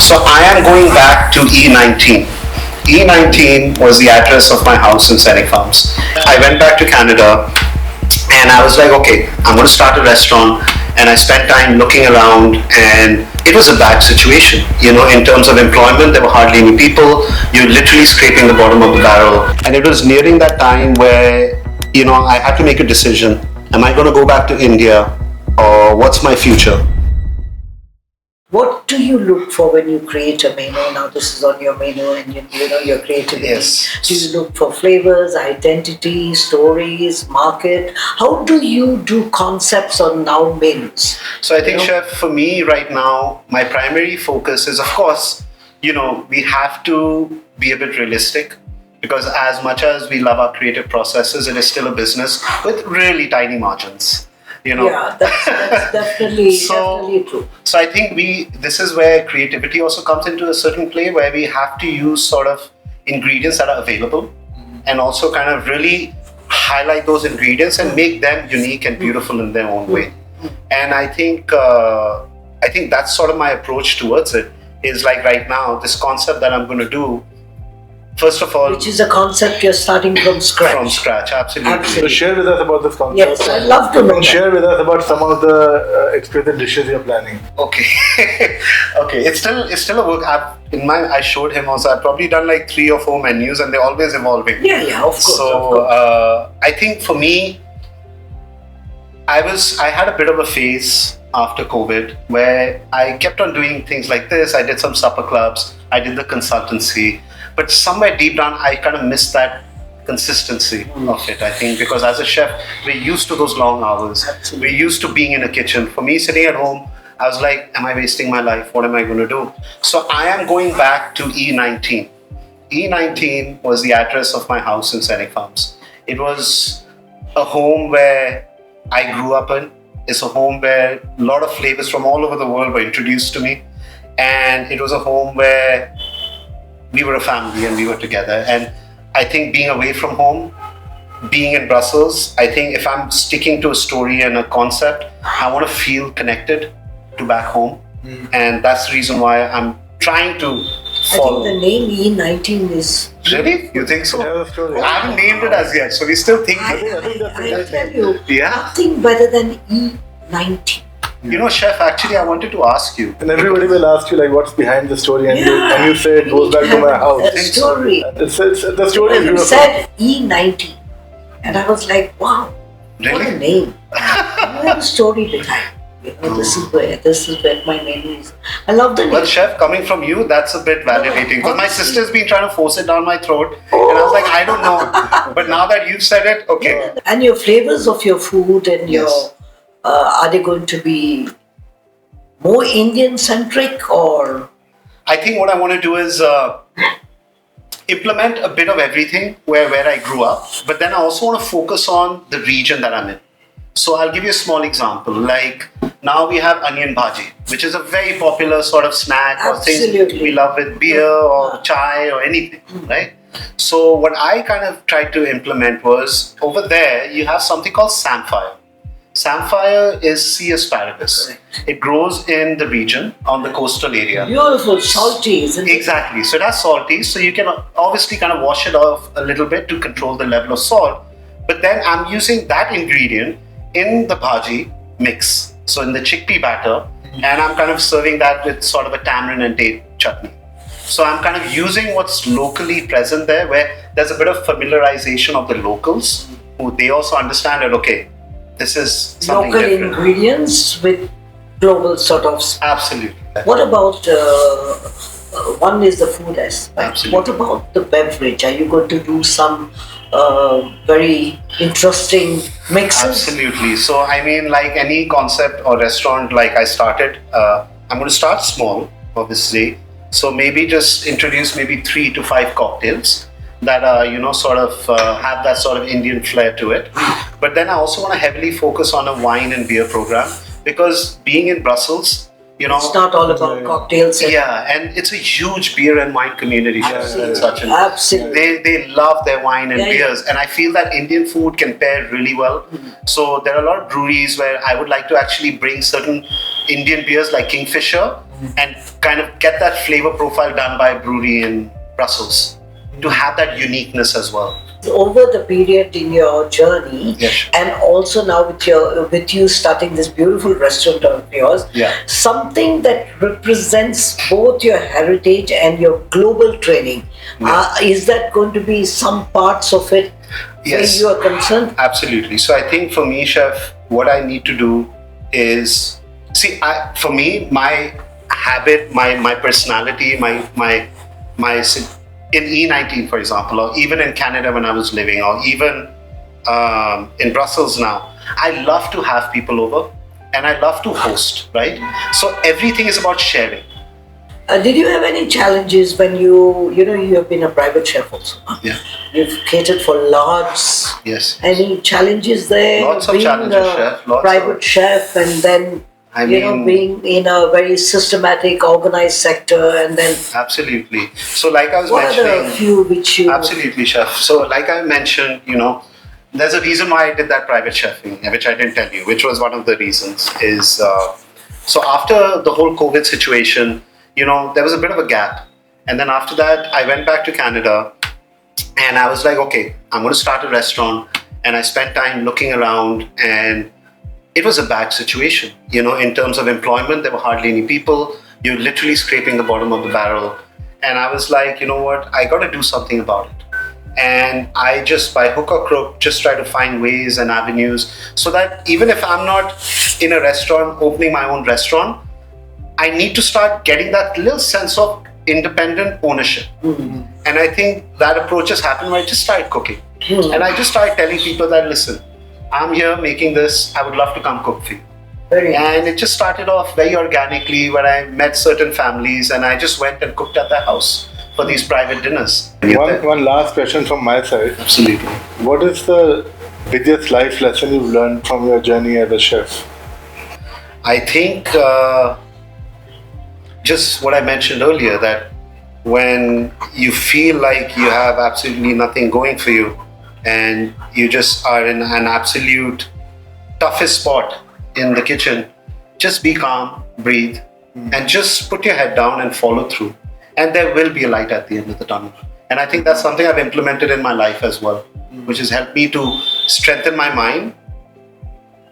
So I am going back to E19. E19 was the address of my house in Senegal. I went back to Canada and I was like, okay, I'm going to start a restaurant. And I spent time looking around, and it was a bad situation. In terms of employment, there were hardly any people. You're literally scraping the bottom of the barrel. And it was nearing that time where, I had to make a decision. Am I going to go back to India, or what's my future? What do you look for when you create a menu? Now this is on your menu and your creativity. Yes. Do you look for flavors, identity, stories, market? How do you do concepts on now menus? So I think, Chef, for me right now, my primary focus is, of course, we have to be a bit realistic, because as much as we love our creative processes, it is still a business with really tiny margins. Yeah, that's definitely true. So I think this is where creativity also comes into a certain play, where we have to use sort of ingredients that are available, and also kind of really highlight those ingredients and make them unique and beautiful in their own way. And I think that's sort of my approach towards it, is like right now, this concept that I'm going to do, first of all, which is a concept you're starting from scratch. From scratch, absolutely. So share with us about this concept. Yes, I'd love to know. And share with us about some of the exquisite dishes you're planning. Okay, okay. It's still a work. I showed him also. I've probably done like 3 or 4 menus, and they're always evolving. Yeah, of course. So I think for me, I had a bit of a phase after COVID where I kept on doing things like this. I did some supper clubs. I did the consultancy. But somewhere deep down, I kind of missed that consistency of it, I think, because as a chef, we're used to those long hours. Absolutely. We're used to being in a kitchen. For me, sitting at home, I was like, am I wasting my life? What am I going to do? So I am going back to E19. E19 was the address of my house in Senegal. It was a home where I grew up in. It's a home where a lot of flavors from all over the world were introduced to me. And it was a home where we were a family and we were together. And I think being away from home, being in Brussels, I think if I'm sticking to a story and a concept, I want to feel connected to back home. And that's the reason why I'm trying to follow. I think the name E19 is... Really? You think so? Yeah, I haven't named it as yet, so we still think. I tell you, Yeah. nothing better than E19. Chef, actually, I wanted to ask you. And everybody will ask you, like, what's behind the story, and you say it goes back to my house. The story. It's the story is You beautiful. said E19, and I was like, wow, what a Really? name. You have a story behind. This is where my name is. I love the name. Well, Chef, coming from you, that's a bit validating. Because my sister's been trying to force it down my throat. And I was like, I don't know. But now that you've said it, okay. And your flavors of your food and Yes. are they going to be more Indian centric, or? I think what I want to do is implement a bit of everything where I grew up. But then I also want to focus on the region that I'm in. So I'll give you a small example. Like now we have onion bhaji, which is a very popular sort of snack or things Absolutely. we love with beer or chai or anything, right? So what I kind of tried to implement was, over there you have something called samphire. Samphire is sea asparagus. Correct. It grows in the region on the coastal area. Beautiful, salty, isn't it? Exactly. So it has salty. So you can obviously kind of wash it off a little bit to control the level of salt. But then I'm using that ingredient in the bhaji mix. So in the chickpea batter, and I'm kind of serving that with sort of a tamarind and date chutney. So I'm kind of using what's locally present there, where there's a bit of familiarization of the locals, who they also understand that, okay, this is something Local different. ingredients with global sort of. Absolutely. What about one is the food aspect? Absolutely. What about the beverage? Are you going to do some very interesting mixes? Absolutely. So I mean, like any concept or restaurant, like I started, I'm going to start small, obviously. So maybe just introduce maybe 3 to 5 cocktails that sort of have that sort of Indian flair to it. But then I also want to heavily focus on a wine and beer program, because being in Brussels, It's not all about cocktails. and it's a huge beer and wine community. Absolutely. Absolutely. They love their wine and Yeah, beers, and I feel that Indian food can pair really well. So there are a lot of breweries where I would like to actually bring certain Indian beers like Kingfisher and kind of get that flavor profile done by a brewery in Brussels to have that uniqueness as well. Over the period in your journey, Yes. and also now with you starting this beautiful restaurant of yours, Yeah. something that represents both your heritage and your global training. Is that going to be some parts of it where Yes. you are concerned? Absolutely. So I think for me, chef, what I need to do is for me, my habit, my personality, my in E19, for example, or even in Canada when I was living, or even in Brussels now, I love to have people over and I love to host, right? So everything is about sharing. Did you have any challenges when you have been a private chef also? Yeah. You've catered for large. Yes. Any challenges there? Lots of being challenges, a chef. Lots private of- chef, and then being in a very systematic, organized sector, and then Absolutely. So like I was what are mentioning, the few which you? absolutely, chef. So, like I mentioned, there's a reason why I did that private chefing, which I didn't tell you, which was one of the reasons. So after the whole COVID situation, there was a bit of a gap, and then after that, I went back to Canada, and I was like, okay, I'm going to start a restaurant, and I spent time looking around, and it was a bad situation. In terms of employment, there were hardly any people. You're literally scraping the bottom of the barrel. And I was like, you know what? I got to do something about it. And I just, by hook or crook, just try to find ways and avenues so that even if I'm not in a restaurant, opening my own restaurant, I need to start getting that little sense of independent ownership. Mm-hmm. And I think that approach has happened when I just started cooking. Mm-hmm. And I just started telling people that, listen, I'm here making this, I would love to come cook for you. Very And it just started off very organically when I met certain families and I just went and cooked at their house for these private dinners. One last question from my side. Absolutely. What is the biggest life lesson you've learned from your journey as a chef? I think just what I mentioned earlier, that when you feel like you have absolutely nothing going for you and you just are in an absolute toughest spot in the kitchen, just be calm, breathe, and just put your head down and follow through. And there will be a light at the end of the tunnel. And I think that's something I've implemented in my life as well, which has helped me to strengthen my mind.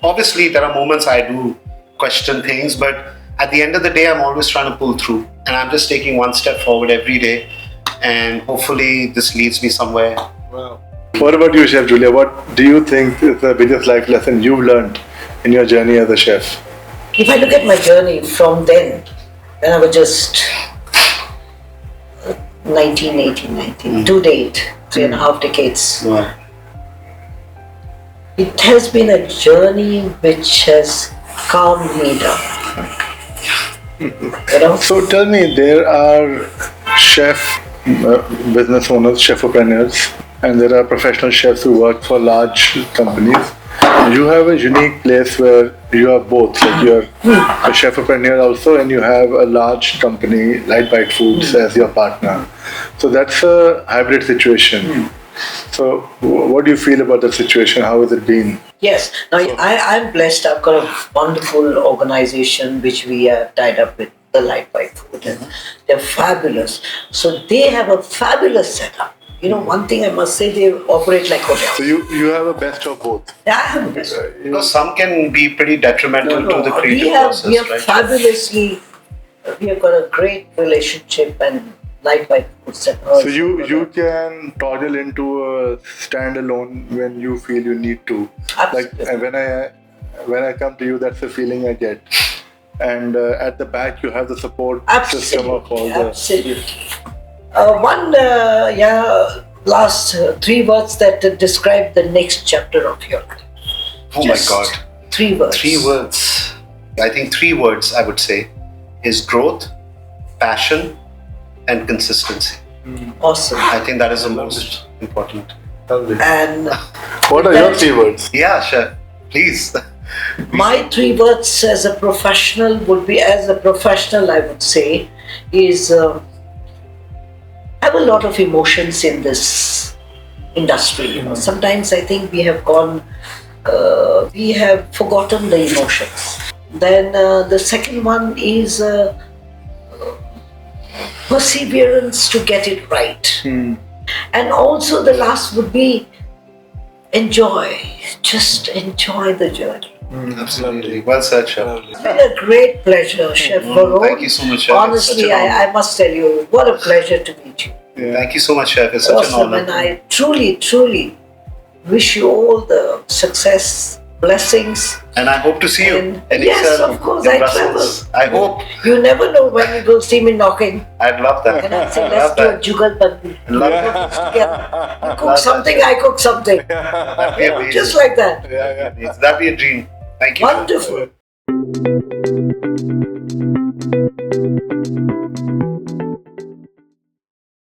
Obviously, there are moments I do question things, but at the end of the day, I'm always trying to pull through. And I'm just taking one step forward every day. And hopefully this leads me somewhere. Wow. What about you, Chef Julia? What do you think is the biggest life lesson you've learned in your journey as a chef? If I look at my journey from then, when I was just 19, 18, 19, to date, 3.5 decades, Wow. it has been a journey which has calmed me down. So tell me, there are chef business owners, chefpreneurs, and there are professional chefs who work for large companies. You have a unique place where you are both, like you're a chefpreneur also, and you have a large company, Light Bite Foods, as your partner. So that's a hybrid situation. So what do you feel about that situation? How has it been? Yes, now I'm blessed. I've got a wonderful organization which we have tied up with, the Light Bite Food, and they're fabulous. So they have a fabulous setup. One thing I must say, they operate like hotels. So you have a best of both. Yeah, I have a best. Because some can be pretty detrimental to the creative process, we have right? fabulously, we have got a great relationship and Light Bite Food setup. So you can toddle into a standalone when you feel you need to. Absolutely. Like when I come to you, that's the feeling I get. And at the back, you have the support system of all the. Absolutely. Last 3 words that describe the next chapter of your life. Oh Just my God. 3 words. 3 words. I think 3 words I would say is growth, passion, and consistency. Awesome. I think that is the most important. And What are your 3 words? Yeah, sure. Please. my 3 words as a professional would be, I would say, is have a lot of emotions in this industry. Sometimes I think we have forgotten the emotions. Then the second one is perseverance to get it right. And also the last would be enjoy. Just enjoy the journey. Absolutely. Well said, Chef. It's been a great pleasure, Chef Varun. Thank you so much, Chef. It's such Honestly, an honor. I must tell you, what a pleasure to meet you. Thank you so much, Chef. It's such an Awesome, honor. and I truly, truly wish you all the success, blessings. And I hope to see you And in yes, Excel, of course, in I Brussels. I hope. You never know when you will see me knocking. I'd love that. And I'll say, Love let's do a that. jugal bandi. Love that. Together. You cook Love something, that. I cook something. That'd be amazing. Just like that. That'd be a dream. Thank you. Wonderful.